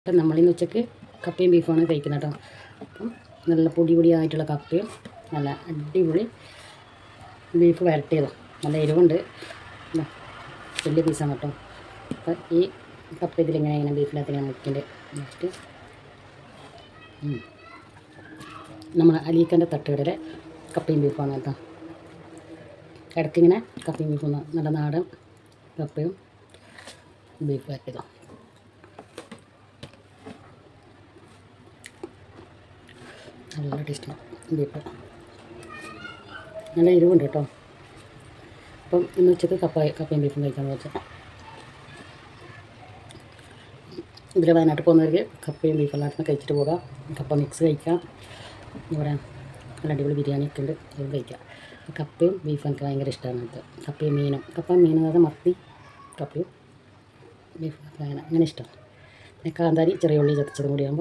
അപ്പം നമ്മളിന്ന് ഉച്ചയ്ക്ക് കപ്പയും ബീഫുമാണ് കഴിക്കുന്നത് കേട്ടോ. അപ്പം നല്ല പൊടിയായിട്ടുള്ള കപ്പയും നല്ല അടിപൊളി ബീഫ് വരട്ടിയതും നല്ല എരിവുണ്ട്, വലിയ പീസാണ് കേട്ടോ. അപ്പം ഈ കപ്പ ഇതിലിങ്ങനെ ബീഫിനകത്ത് മുക്കിൻ്റെ വെച്ചിട്ട് നമ്മൾ അലീക്കൻ്റെ തട്ടുകടയിലെ കപ്പയും ബീഫുമാണ് കേട്ടോ. ഇടയ്ക്കിങ്ങനെ കപ്പയും ബീഫും നല്ല നാടൻ കപ്പയും ബീഫ് വരട്ടിയതും നല്ല ടേസ്റ്റാണ്. ബീഫ് നല്ല എരിവുണ്ട് കേട്ടോ. അപ്പം ഇന്ന് ഉച്ചയ്ക്ക് കപ്പയും ബീഫും കഴിക്കാമെന്ന് വെച്ചാൽ ഇതിൽ വയനാട്ടിൽ പോകുന്നവർക്ക് കപ്പയും ബീഫെല്ലാം കഴിച്ചിട്ട് പോകാം. കപ്പ മിക്സ് കഴിക്കാം, ഇവിടെ നല്ല അടിപൊളി ബിരിയാണിയൊക്കെ ഉണ്ട്, അത് കഴിക്കാം. കപ്പയും ബീഫും എനിക്ക് ഭയങ്കര ഇഷ്ടമാണ്. അത് കപ്പയും മീനും, കപ്പയും മീനും അതായത് മത്തി കപ്പയും ബീഫും അങ്ങനെ ഇഷ്ടമാണ്. പിന്നെ കാന്താരി ചെറിയ ഉള്ളി ചതച്ചതും കൂടി ആകുമ്പോൾ